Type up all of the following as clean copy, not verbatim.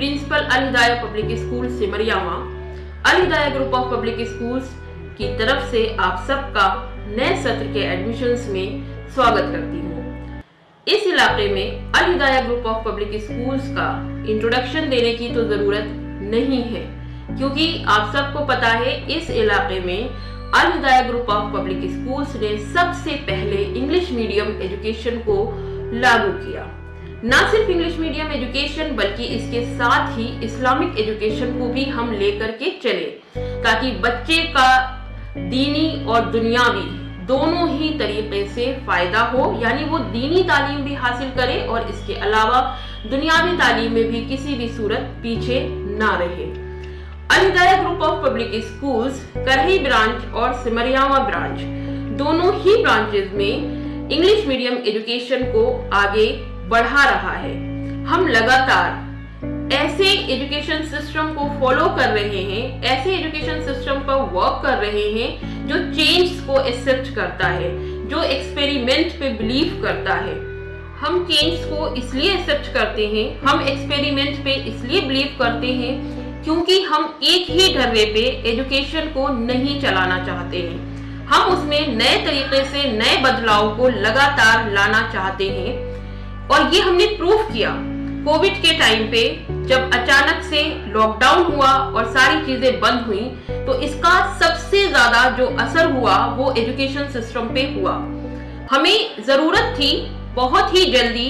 Principal Al Hidaya public school Simariyawa, Al Hidaya group of public schools की तरफ से आप सबका नए सत्र के एडमिशंस में स्वागत करती हूँ। इस इलाके में अल Hidaya group of public schools का इंट्रोडक्शन देने की तो जरूरत नहीं है, क्योंकि आप सबको पता है इस इलाके में अल Hidaya group of public schools ने सबसे पहले इंग्लिश मीडियम एजुकेशन को लागू किया। ना सिर्फ इंग्लिश मीडियम एजुकेशन बल्कि इसके साथ ही इस्लामिक एजुकेशन को भी हम लेकर के चले, ताकि बच्चे का दीनी और दुनियावी दोनों ही तरीके से फायदा हो, यानी वो दीनी तालीम भी हासिल करे और इसके अलावा दुनियावी तालीम में भी किसी भी सूरत पीछे ना रहे। अल Hidaya group of public schools करही ब्रांच और सिमरियावा ब्रांच दोनों ही ब्रांचेस में इंग्लिश मीडियम एजुकेशन को आगे बढ़ा रहा है। हम लगातार ऐसे एजुकेशन सिस्टम को फॉलो कर रहे हैं, ऐसे एजुकेशन सिस्टम पर वर्क कर रहे हैं जो चेंज को एक्सेप्ट करता है, जो एक्सपेरिमेंट पे बिलीव करता है। हम चेंज को इसलिए एक्सेप्ट करते हैं, हम एक्सपेरिमेंट पे इसलिए बिलीव करते हैं क्योंकि हम एक ही ढर्रे पे एजुकेशन को नहीं चलाना चाहते हैं। हम उसमें नए तरीके से नए बदलाव को लगातार लाना चाहते हैं, और ये हमने प्रूव किया। कोविड के टाइम पे जब अचानक से लॉकडाउन हुआ और सारी चीजें बंद हुई, तो इसका सबसे ज्यादा जो असर हुआ वो एजुकेशन सिस्टम पे हुआ। हमें जरूरत थी बहुत ही जल्दी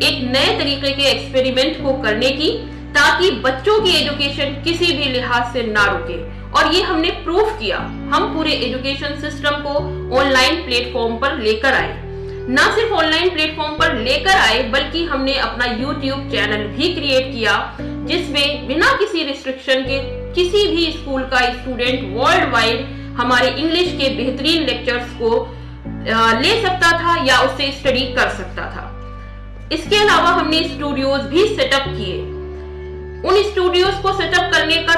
एक नए तरीके के एक्सपेरिमेंट को करने की, ताकि बच्चों की एजुकेशन किसी भी लिहाज से ना रुके, और ये हमने प्रूव किया। हम पूरे एजुकेशन सिस्टम को ऑनलाइन प्लेटफॉर्म पर लेकर आए। ना सिर्फ ऑनलाइन प्लेटफॉर्म पर लेकर आए, बल्कि हमने अपना YouTube चैनल भी क्रिएट किया, जिसमें बिना किसी रिस्ट्रिक्शन के किसी भी स्कूल का स्टूडेंट वर्ल्ड वाइड हमारे इंग्लिश के बेहतरीन लेक्चर्स को ले सकता था या उससे स्टडी कर सकता था। इसके अलावा हमने स्टूडियोज भी सेटअप किए। उन स्टूडियोज को सेटअप करने का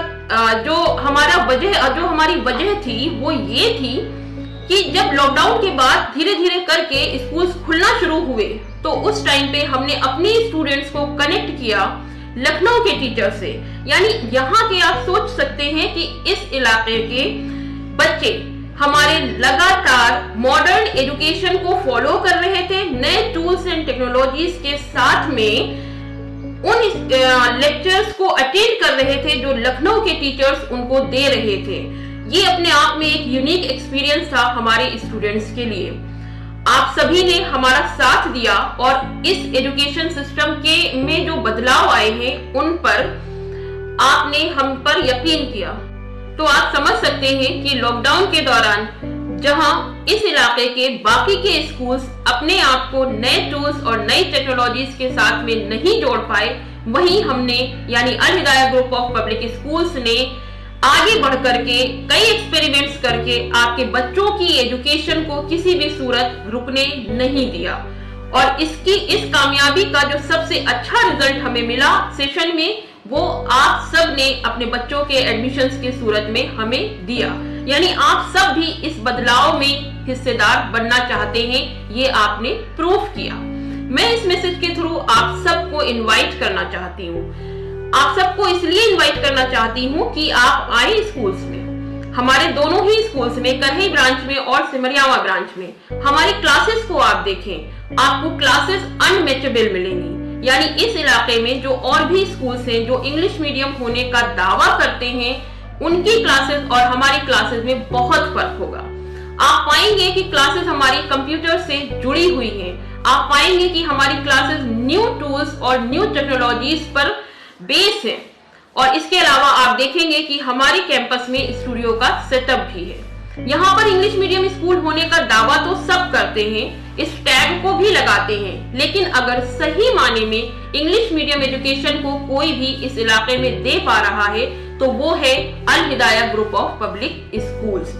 जो हमारी वजह थी वो ये थी कि जब लॉकडाउन के बाद धीरे धीरे करके स्कूल्स खुलना शुरू हुए, तो उस टाइम पे हमने अपने स्टूडेंट्स को कनेक्ट किया लखनऊ के टीचर से। यानी यहाँ के आप सोच सकते हैं कि इस इलाके के बच्चे हमारे लगातार मॉडर्न एजुकेशन को फॉलो कर रहे थे, नए टूल्स एंड टेक्नोलॉजीज के साथ में उन लेक्चर्स को अटेंड कर रहे थे जो लखनऊ के टीचर्स उनको दे रहे थे। ये अपने आप में एक यूनिक एक्सपीरियंस था हमारे स्टूडेंट्स के लिए। आप सभी ने हमारा साथ दिया और इस एजुकेशन सिस्टम के में जो बदलाव आए हैं उन पर आपने हम पर यकीन किया। तो आप समझ सकते हैं कि लॉकडाउन के दौरान जहां इस इलाके के बाकी के स्कूल्स अपने आप को नए टूल्स और नई टेक्नोलॉजीज के साथ में नहीं जोड़ पाए, वहीं हमने यानी अल Hidaya group of public schools ने आगे बढ़ करके कई एक्सपेरिमेंट्स करके आपके बच्चों की एजुकेशन को किसी भी सूरत रुकने नहीं दिया। और इस कामयाबी का जो सबसे अच्छा रिजल्ट हमें मिला सेशन में, वो आप सब ने अपने बच्चों के एडमिशंस की सूरत में हमें दिया। यानी आप सब भी इस बदलाव में हिस्सेदार बनना चाहते हैं, ये आपने प्रूव किया। मैं इस मैसेज के थ्रू आप सबको इनवाइट करना चाहती हूँ। आप सबको इसलिए इनवाइट करना चाहती हूँ कि आप आए स्कूल्स में, हमारे दोनों ही स्कूल्स में, करही ब्रांच में और सिमरियावा ब्रांच में हमारी क्लासेस को आप देखें। आपको क्लासेस अनमैचेबल मिलेंगी। यानी इस इलाके में जो और भी स्कूल्स हैं जो इंग्लिश मीडियम होने का दावा करते हैं, उनकी क्लासेस और हमारी क्लासेस में बहुत फर्क होगा। आप पाएंगे कि क्लासेस हमारी कंप्यूटर से जुड़ी हुई हैं। आप पाएंगे कि हमारी क्लासेस न्यू टूल्स और न्यू टेक्नोलॉजीज पर बेस है, और इसके अलावा आप देखेंगे कि हमारे कैंपस में स्टूडियो का सेटअप भी है। यहाँ पर इंग्लिश मीडियम स्कूल होने का दावा तो सब करते हैं, इस टैग को भी लगाते हैं, लेकिन अगर सही माने में इंग्लिश मीडियम एजुकेशन को कोई भी इस इलाके में दे पा रहा है तो वो है अल Hidaya group of public schools.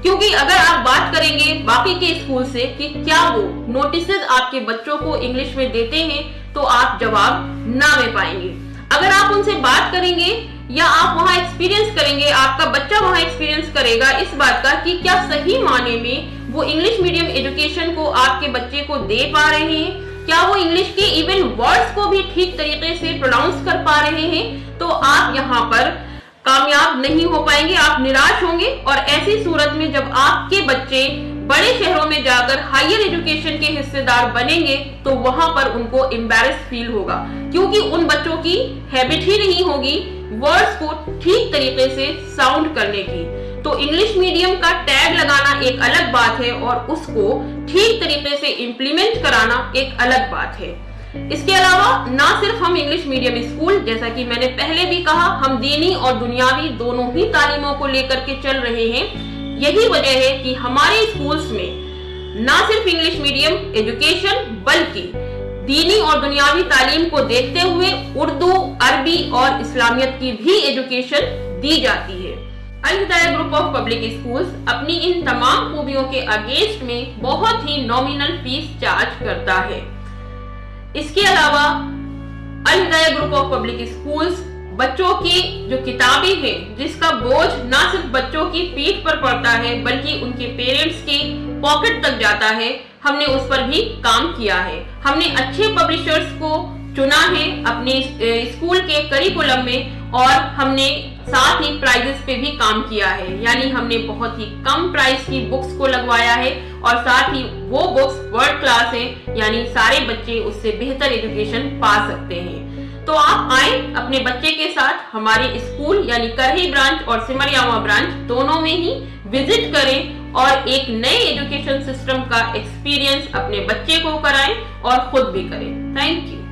क्योंकि अगर आप बात करेंगे बाकी के स्कूल से कि क्या वो नोटिस आपके बच्चों को इंग्लिश में देते हैं, तो आप जवाब ना में पाएंगे। अगर आप उनसे बात करेंगे या आप वहां एक्सपीरियंस करेंगे, आपका बच्चा वहां एक्सपीरियंस करेगा इस बात का कि क्या सही माने में वो इंग्लिश मीडियम एजुकेशन को आपके बच्चे को दे पा रहे हैं, क्या वो इंग्लिश के इवन वर्ड्स को भी ठीक तरीके से प्रोनाउंस कर पा रहे हैं, तो आप यहाँ पर कामयाब नहीं हो पाएंगे, आप निराश होंगे। और ऐसी सूरत में जब आपके बच्चे बड़े शहरों में जाकर हायर एजुकेशन के हिस्सेदार बनेंगे तो वहां पर उनको एम्बैरेस फील होगा, क्योंकि उन बच्चों की हैबिट ही नहीं होगी वर्ड्स को ठीक तरीके से साउंड करने की। तो इंग्लिश मीडियम का टैग लगाना एक अलग बात है और उसको ठीक तरीके से इंप्लीमेंट कराना एक अलग बात है। इसके अलावा ना सिर्फ हम इंग्लिश मीडियम स्कूल, जैसा कि मैंने पहले भी कहा, हम दीनी और दुनियावी दोनों ही तालीमों को लेकर के चल रहे हैं। यही वजह है कि हमारे स्कूल्स में ना सिर्फ इंग्लिश मीडियम एजुकेशन बल्कि दीनी और दुनियावी तालीम को देखते हुए उर्दू, अरबी और इस्लामियत की भी एजुकेशन दी जाती है। अल Hidaya group of public schools अपनी इन तमाम खूबियों के अगेंस्ट में बहुत ही नॉमिनल फीस चार्ज करता है। इसके अलावा अल Hidaya group of public schools बच्चों की जो किताबें हैं, जिसका बोझ ना सिर्फ बच्चों की पीठ पर पड़ता है बल्कि उनके पेरेंट्स की पॉकेट तक जाता है, हमने उस पर भी काम किया है। हमने अच्छे पब्लिशर्स को चुना है अपने स्कूल के करिकुलम में और हमने साथ ही प्राइजेस पे भी काम किया है, यानी हमने बहुत ही कम प्राइस की बुक्स को लगवाया है और साथ ही वो बुक्स वर्ल्ड क्लास है, यानी सारे बच्चे उससे बेहतर एजुकेशन पा सकते हैं। तो आप आए अपने बच्चे के साथ हमारे स्कूल यानी करही ब्रांच और सिमरियावा ब्रांच दोनों में ही विजिट करें और एक नए एजुकेशन सिस्टम का एक्सपीरियंस अपने बच्चे को कराएं और खुद भी करें। Thank you.